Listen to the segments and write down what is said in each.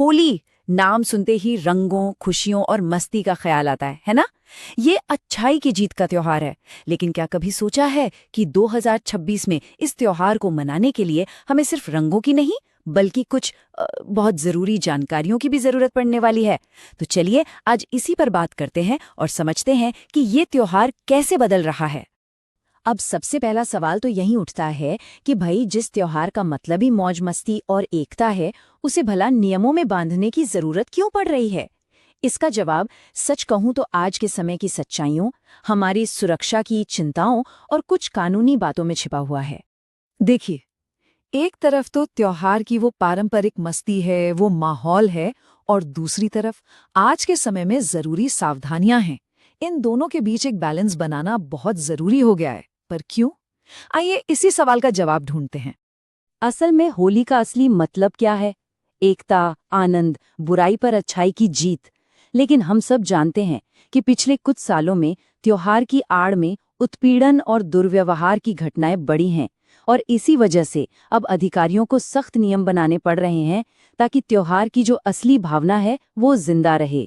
होली नाम सुनते ही रंगों, खुशियों और मस्ती का ख्याल आता है ना? ये अच्छाई की जीत का त्योहार है। लेकिन क्या कभी सोचा है कि 2026 में इस त्योहार को मनाने के लिए हमें सिर्फ रंगों की नहीं, बल्कि कुछ बहुत जरूरी जानकारियों की भी जरूरत पड़ने वाली है। तो चलिए आज इसी पर बात करते हैं और समझते हैं कि ये त्योहार कैसे बदल रहा है। अब सबसे पहला सवाल तो यही उठता है कि भाई जिस त्योहार का मतलब ही मौज मस्ती और एकता है, उसे भला नियमों में बांधने की जरूरत क्यों पड़ रही है? इसका जवाब सच कहूं तो आज के समय की सच्चाइयों, हमारी सुरक्षा की चिंताओं और कुछ कानूनी बातों में छिपा हुआ है। देखिए, एक तरफ तो त्योहार की वो पारंपरिक मस्ती है, वो माहौल है, और दूसरी तरफ आज के समय में जरूरी सावधानियां हैं। इन दोनों के बीच एक बैलेंस बनाना बहुत जरूरी हो गया है। पर क्यों? आइए इसी सवाल का जवाब ढूंढते हैं। असल में होली का असली मतलब क्या है? एकता, आनंद, बुराई पर अच्छाई की जीत। लेकिन हम सब जानते हैं कि पिछले कुछ सालों में त्योहार की आड़ में उत्पीड़न और दुर्व्यवहार की घटनाएं बढ़ी हैं, और इसी वजह से अब अधिकारियों को सख्त नियम बनाने पड़ रहे हैं ताकि त्योहार की जो असली भावना है वो जिंदा रहे।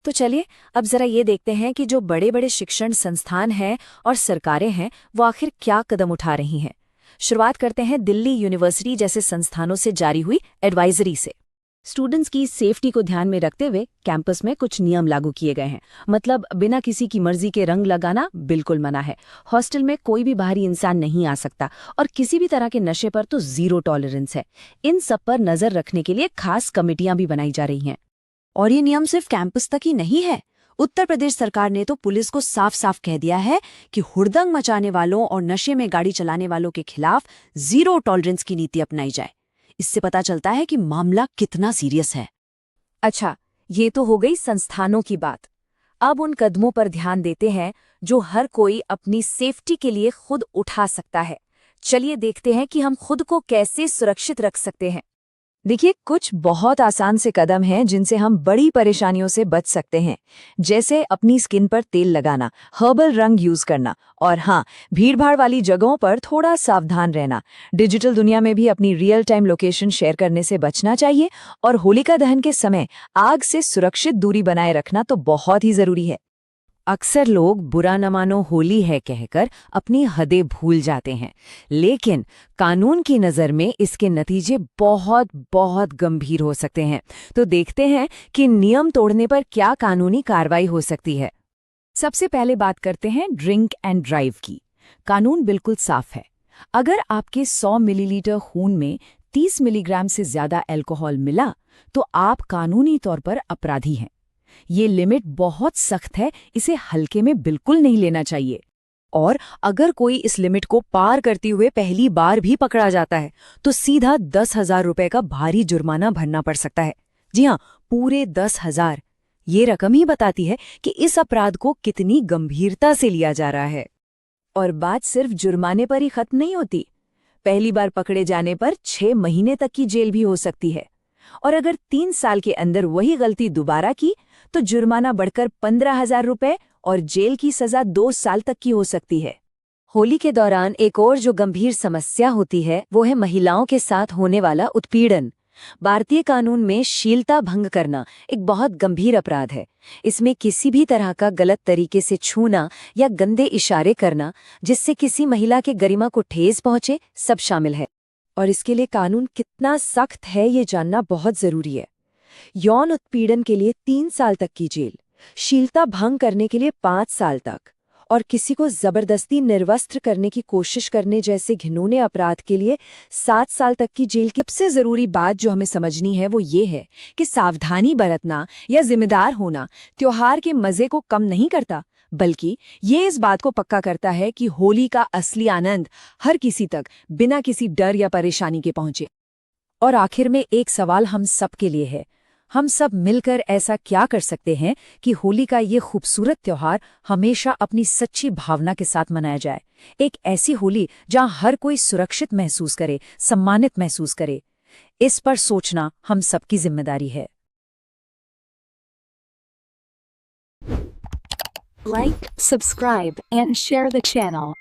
तो चलिए अब जरा ये देखते हैं कि जो बड़े बड़े शिक्षण संस्थान हैं और सरकारें हैं वो आखिर क्या कदम उठा रही हैं। शुरुआत करते हैं दिल्ली यूनिवर्सिटी जैसे संस्थानों से जारी हुई एडवाइजरी से। स्टूडेंट्स की सेफ्टी को ध्यान में रखते हुए कैंपस में कुछ नियम लागू किए गए हैं। मतलब बिना किसी की मर्जी के रंग लगाना बिल्कुल मना है। हॉस्टल में कोई भी बाहरी इंसान नहीं आ सकता, और किसी भी तरह के नशे पर तो जीरो टॉलरेंस है। इन सब पर नजर रखने के लिए खास कमेटियां भी बनाई जा रही हैं। और ये नियम सिर्फ कैंपस तक ही नहीं है। उत्तर प्रदेश सरकार ने तो पुलिस को साफ साफ कह दिया है कि हुड़दंग मचाने वालों और नशे में गाड़ी चलाने वालों के खिलाफ जीरो टॉलरेंस की नीति अपनाई जाए। इससे पता चलता है कि मामला कितना सीरियस है। अच्छा, ये तो हो गई संस्थानों की बात। अब उन कदमों पर ध्यान देते हैं जो हर कोई अपनी सेफ्टी के लिए खुद उठा सकता है। चलिए देखते हैं कि हम खुद को कैसे सुरक्षित रख सकते हैं। देखिए, कुछ बहुत आसान से कदम हैं जिनसे हम बड़ी परेशानियों से बच सकते हैं। जैसे अपनी स्किन पर तेल लगाना, हर्बल रंग यूज करना, और हाँ, भीड़भाड़ वाली जगहों पर थोड़ा सावधान रहना। डिजिटल दुनिया में भी अपनी रियल टाइम लोकेशन शेयर करने से बचना चाहिए, और होलिका दहन के समय आग से सुरक्षित दूरी बनाए रखना तो बहुत ही जरूरी है। अक्सर लोग बुरा न मानो होली है कहकर अपनी हदें भूल जाते हैं, लेकिन कानून की नज़र में इसके नतीजे बहुत बहुत गंभीर हो सकते हैं। तो देखते हैं कि नियम तोड़ने पर क्या कानूनी कार्रवाई हो सकती है। सबसे पहले बात करते हैं ड्रिंक एंड ड्राइव की। कानून बिल्कुल साफ है। अगर आपके 100 मिलीलीटर खून में 30 मिलीग्राम से ज्यादा अल्कोहल मिला तो आप कानूनी तौर पर अपराधी हैं। ये लिमिट बहुत सख्त है, इसे हल्के में बिल्कुल नहीं लेना चाहिए। और अगर कोई इस लिमिट को पार करते हुए पहली बार भी पकड़ा जाता है तो सीधा 10,000 रुपए का भारी जुर्माना भरना पड़ सकता है। जी हाँ, पूरे 10,000। ये रकम ही बताती है कि इस अपराध को कितनी गंभीरता से लिया जा रहा है। और बात सिर्फ जुर्माने पर ही खत्म नहीं होती। पहली बार पकड़े जाने पर 6 महीने तक की जेल भी हो सकती है। और अगर 3 साल के अंदर वही गलती दोबारा की तो जुर्माना बढ़कर 15,000 रुपए और जेल की सजा 2 साल तक की हो सकती है। होली के दौरान एक और जो गंभीर समस्या होती है वो है महिलाओं के साथ होने वाला उत्पीड़न। भारतीय कानून में शीलता भंग करना एक बहुत गंभीर अपराध है। इसमें किसी भी तरह का गलत तरीके से छूना या गंदे इशारे करना जिससे किसी महिला के गरिमा को ठेस पहुंचे, सब शामिल है। और इसके लिए कानून कितना सख्त है ये जानना बहुत जरूरी है। यौन उत्पीड़न के लिए 3 साल तक की जेल, शीलता भंग करने के लिए 5 साल तक, और किसी को जबरदस्ती निर्वस्त्र करने की कोशिश करने जैसे घिनौने अपराध के लिए 7 साल तक की जेल की। सबसे जरूरी बात जो हमें समझनी है वो ये है कि सावधानी बरतना या जिम्मेदार होना त्योहार के मजे को कम नहीं करता, बल्कि ये इस बात को पक्का करता है कि होली का असली आनंद हर किसी तक बिना किसी डर या परेशानी के पहुंचे। और आखिर में एक सवाल हम सब के लिए है। हम सब मिलकर ऐसा क्या कर सकते हैं कि होली का ये खूबसूरत त्योहार हमेशा अपनी सच्ची भावना के साथ मनाया जाए। एक ऐसी होली जहां हर कोई सुरक्षित महसूस करे, सम्मानित महसूस करे। इस पर सोचना हम सबकी जिम्मेदारी है। Like, subscribe, and share the channel.